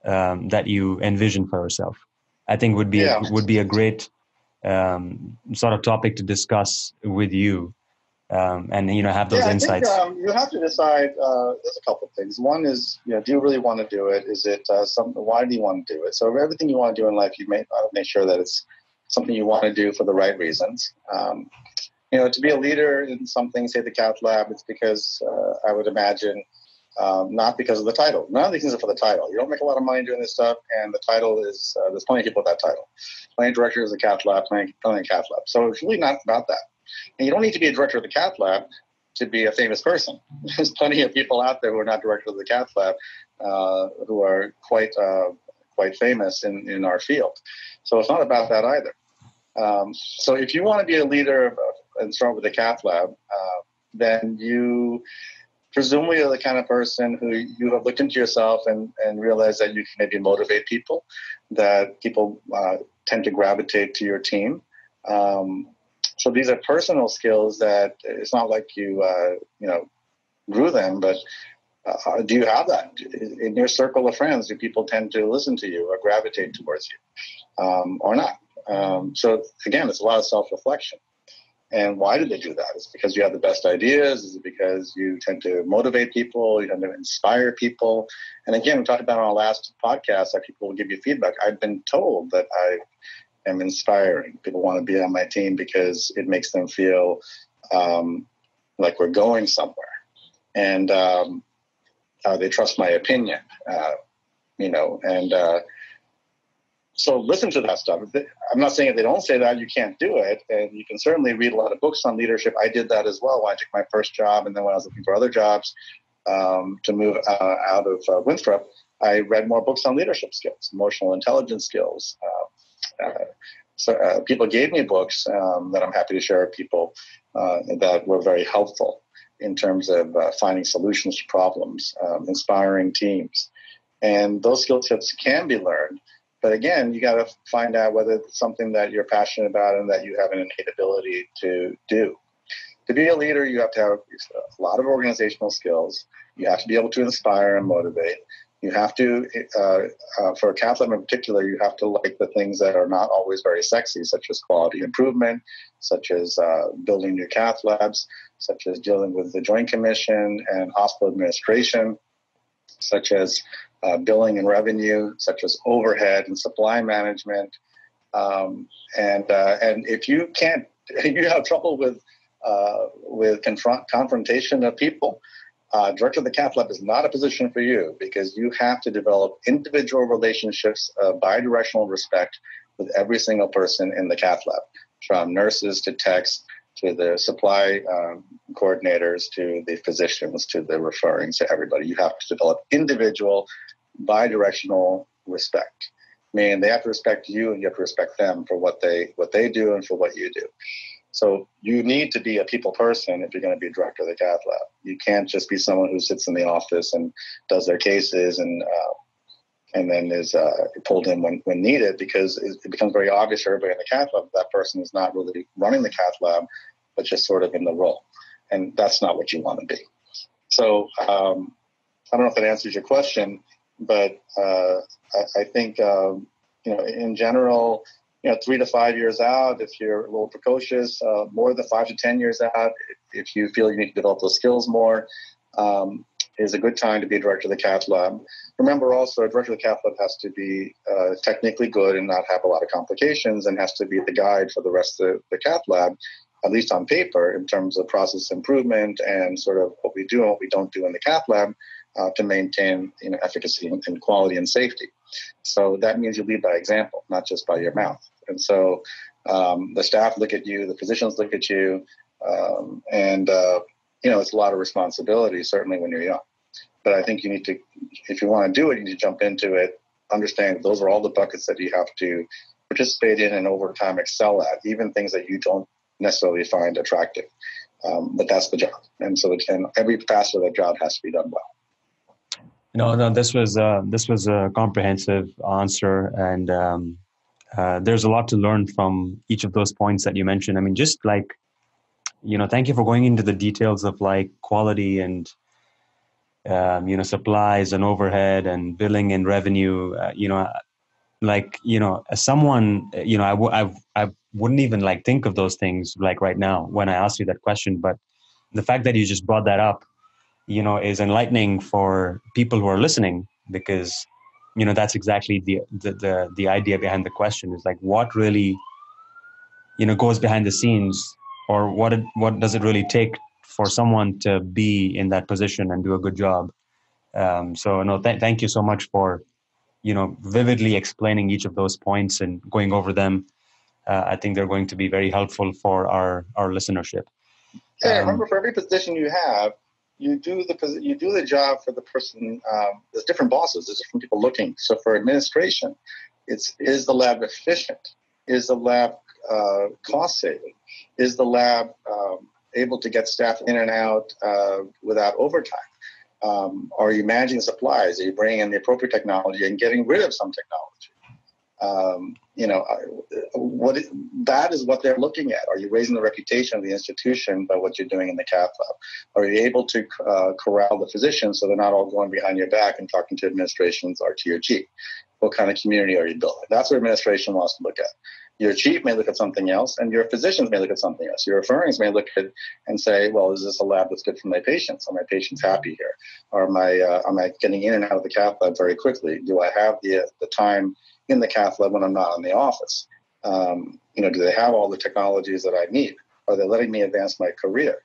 that you envision for yourself? I think would be a great sort of topic to discuss with you, and have those insights. I think, you have to decide. There's a couple of things. One is, do you really want to do it? Is it something? Why do you want to do it? So everything you want to do in life, you make sure that it's something you want to do for the right reasons. To be a leader in something, say the cath lab, it's because I would imagine. Not because of the title. None of these things are for the title. You don't make a lot of money doing this stuff, and the title is, there's plenty of people with that title. Plenty of directors of the cath lab, plenty of cath lab. So it's really not about that. And you don't need to be a director of the cath lab to be a famous person. There's plenty of people out there who are not directors of the cath lab who are quite famous in our field. So it's not about that either. So if you want to be a leader and start with the cath lab, then you presumably you're the kind of person who you have looked into yourself and realized that you can maybe motivate people, that people tend to gravitate to your team. So these are personal skills that it's not like you grew them, but do you have that? In your circle of friends, do people tend to listen to you or gravitate towards you or not? So again, it's a lot of self-reflection. And why do they do that? Is it because you have the best ideas? Is it because you tend to motivate people? You tend to inspire people? And again, we talked about on our last podcast that people will give you feedback. I've been told that I am inspiring. People want to be on my team because it makes them feel like we're going somewhere. And they trust my opinion, So listen to that stuff. I'm not saying if they don't say that, you can't do it. And you can certainly read a lot of books on leadership. I did that as well when I took my first job. And then when I was looking for other jobs to move out of Winthrop, I read more books on leadership skills, emotional intelligence skills. So people gave me books that I'm happy to share with people that were very helpful in terms of finding solutions to problems, inspiring teams. And those skill sets can be learned. But again, you got to find out whether it's something that you're passionate about and that you have an innate ability to do. To be a leader, you have to have a lot of organizational skills. You have to be able to inspire and motivate. You have to, for a cath lab in particular, you have to like the things that are not always very sexy, such as quality improvement, such as building new cath labs, such as dealing with the Joint Commission and hospital administration, such as billing and revenue, such as overhead and supply management. And if you have trouble with confrontation of people, director of the cath lab is not a position for you, because you have to develop individual relationships of bidirectional respect with every single person in the cath lab, from nurses to techs to the supply coordinators to the physicians to the referring, to everybody. You have to develop individual bidirectional respect. Meaning they have to respect you and you have to respect them for what they do and for what you do. So you need to be a people person if you're going to be a director of the cath lab. You can't just be someone who sits in the office and does their cases and and then is pulled in when needed, because it becomes very obvious to everybody in the cath lab that person is not really running the cath lab, but just sort of in the role. And that's not what you want to be. So I don't know if that answers your question, but I think, in general, 3 to 5 years out, if you're a little precocious, more than 5 to 10 years out, if you feel you need to develop those skills more, is a good time to be a director of the cath lab. Remember also, a director of the cath lab has to be technically good and not have a lot of complications, and has to be the guide for the rest of the cath lab, at least on paper, in terms of process improvement and sort of what we do and what we don't do in the cath lab to maintain efficacy and quality and safety. So that means you lead by example, not just by your mouth. And so the staff look at you, the physicians look at you, and it's a lot of responsibility, certainly when you're young. But I think you need to, if you want to do it, you need to jump into it, understand that those are all the buckets that you have to participate in and over time excel at, even things that you don't necessarily find attractive. But that's the job. And so every facet of that job has to be done well. No, this was a comprehensive answer, and there's a lot to learn from each of those points that you mentioned. I mean, just like, thank you for going into the details of like quality and supplies and overhead and billing and revenue. As someone, I wouldn't even like think of those things like right now when I asked you that question. But the fact that you just brought that up, is enlightening for people who are listening, because, that's exactly the idea behind the question, is like what really, goes behind the scenes, or what does it really take for someone to be in that position and do a good job. Thank you so much for, vividly explaining each of those points and going over them. I think they're going to be very helpful for our listenership. Yeah, remember, for every position you have, you do the job for the person. There's different bosses. There's different people looking. So for administration, is the lab efficient? Is the lab cost saving? Is the lab able to get staff in and out without overtime? Are you managing supplies? Are you bringing in the appropriate technology and getting rid of some technology? That is what they're looking at. Are you raising the reputation of the institution by what you're doing in the cath lab? Are you able to corral the physicians so they're not all going behind your back and talking to administrations or to your chief? What kind of community are you building? That's what administration wants to look at. Your chief may look at something else, and your physicians may look at something else. Your referrings may look at and say, well, is this a lab that's good for my patients? Are my patients happy here? Am I getting in and out of the cath lab very quickly? Do I have the time in the cath lab when I'm not in the office? Do they have all the technologies that I need? Are they letting me advance my career?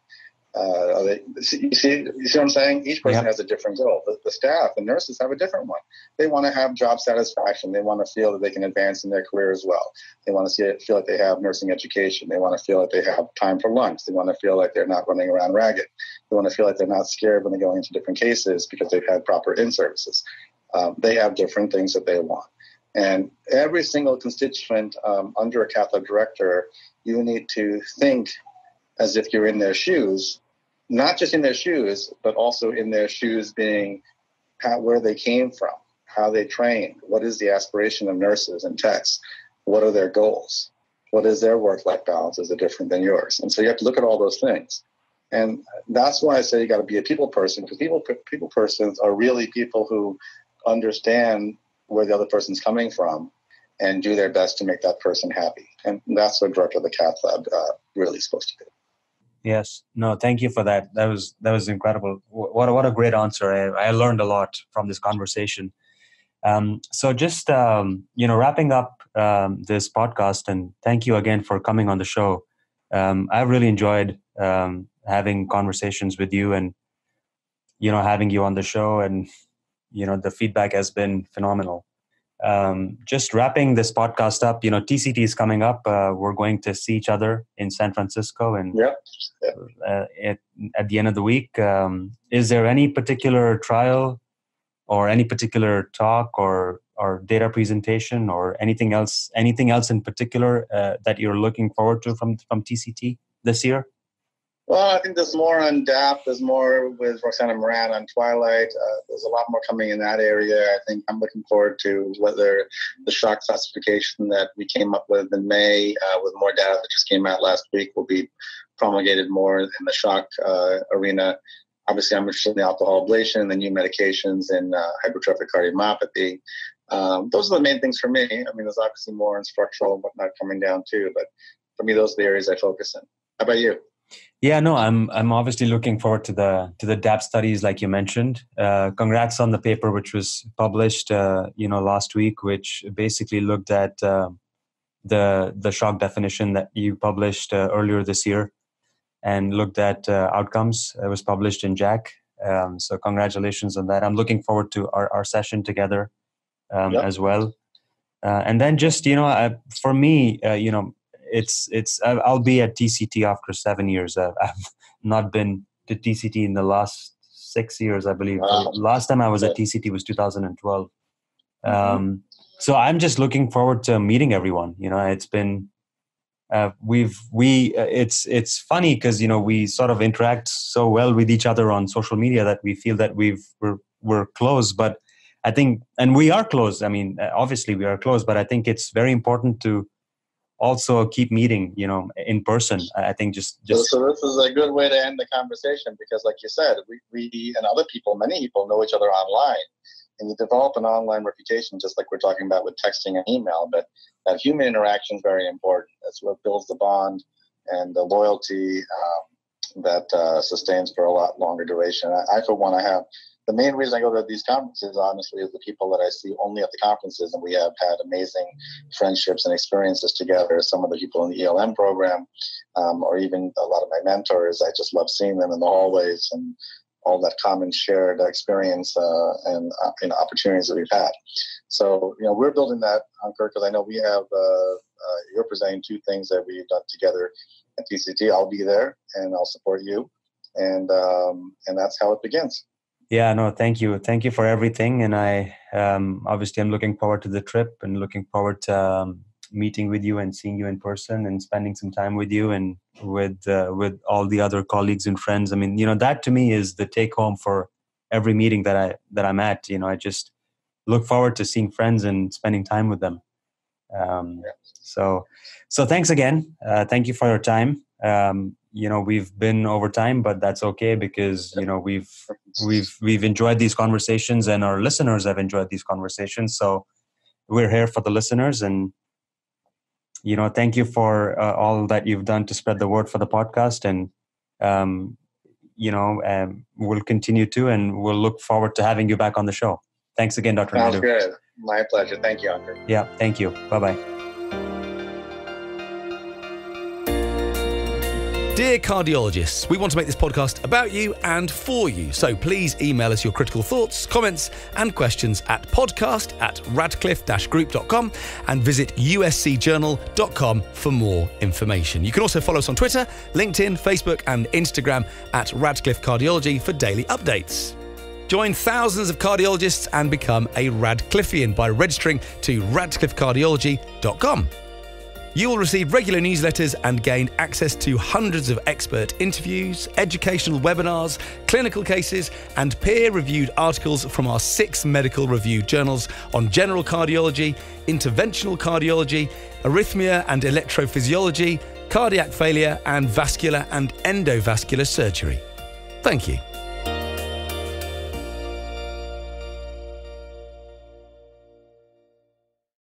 You see what I'm saying? Each person has a different goal. The staff, the nurses have a different one. They want to have job satisfaction. They want to feel that they can advance in their career as well. They want to feel like they have nursing education. They want to feel like they have time for lunch. They want to feel like they're not running around ragged. They want to feel like they're not scared when they're going into different cases because they've had proper in-services. They have different things that they want. And every single constituent under a cath lab director, you need to think as if you're in their shoes, not just in their shoes, but also in their shoes being where they came from, how they trained, what is the aspiration of nurses and techs, what are their goals, what is their work-life balance, is it different than yours? And so you have to look at all those things. And that's why I say you got to be a people person, because people persons are really people who understand where the other person's coming from and do their best to make that person happy. And that's what director of the cath lab really is supposed to do. Yes. No, thank you for that. That was incredible. What a great answer. I learned a lot from this conversation. So just, wrapping up this podcast, and thank you again for coming on the show. I've really enjoyed having conversations with you and, having you on the show, and, the feedback has been phenomenal. Just wrapping this podcast up, TCT is coming up. We're going to see each other in San Francisco, and at the end of the week. Is there any particular trial or any particular talk or data presentation or anything else in particular that you're looking forward to from TCT this year? Well, I think there's more on DAP. There's more with Roxana Moran on Twilight. There's a lot more coming in that area. I think I'm looking forward to whether the shock classification that we came up with in May, with more data that just came out last week, will be promulgated more in the shock arena. Obviously, I'm interested in the alcohol ablation, the new medications, and hypertrophic cardiomyopathy. Those are the main things for me. I mean, there's obviously more in structural and whatnot coming down too, but for me, those are the areas I focus in. How about you? Yeah, no, I'm obviously looking forward to the DAP studies, like you mentioned. Congrats on the paper which was published, last week, which basically looked at the shock definition that you published earlier this year, and looked at outcomes. It was published in JACC. So congratulations on that. I'm looking forward to our session together as well. And then just for me, I'll be at TCT after 7 years. I've not been to TCT in the last 6 years, I believe. Wow. Last time I was at TCT was 2012. So I'm just looking forward to meeting everyone. It's been it's funny because we sort of interact so well with each other on social media that we feel that we're close. But I think, and we are close. I mean, obviously we are close, but I think it's very important to also keep meeting, in person. I think just. So this is a good way to end the conversation, because like you said, we and other people, many people know each other online, and you develop an online reputation, just like we're talking about with texting and email, but that human interaction is very important. That's what builds the bond and the loyalty that sustains for a lot longer duration. I for one, the main reason I go to these conferences, honestly, is the people that I see only at the conferences, and we have had amazing friendships and experiences together. Some of the people in the ELM program, or even a lot of my mentors, I just love seeing them in the hallways and all that common shared experience and opportunities that we've had. So, we're building that, Ankur, because I know we have, you're presenting 2 things that we've done together at TCT. I'll be there and I'll support you. And that's how it begins. Yeah, no, thank you. Thank you for everything. And I, obviously I'm looking forward to the trip and looking forward to meeting with you and seeing you in person and spending some time with you and with all the other colleagues and friends. I mean, that to me is the take home for every meeting that I'm at. I just look forward to seeing friends and spending time with them. So thanks again. Thank you for your time. We've been over time, but that's okay, because we've enjoyed these conversations and our listeners have enjoyed these conversations. So we're here for the listeners, and thank you for all that you've done to spread the word for the podcast, and we'll continue to, and we'll look forward to having you back on the show. Thanks again, Dr. Naidu. Sounds good. My pleasure. Thank you, Ankur. Yeah, thank you. Bye-bye. Dear cardiologists, we want to make this podcast about you and for you. So please email us your critical thoughts, comments and questions at podcast@radcliffe-group.com and visit uscjournal.com for more information. You can also follow us on Twitter, LinkedIn, Facebook and Instagram at Radcliffe Cardiology for daily updates. Join thousands of cardiologists and become a Radcliffean by registering to radcliffecardiology.com. You will receive regular newsletters and gain access to hundreds of expert interviews, educational webinars, clinical cases, and peer-reviewed articles from our 6 medical review journals on general cardiology, interventional cardiology, arrhythmia and electrophysiology, cardiac failure, and vascular and endovascular surgery. Thank you.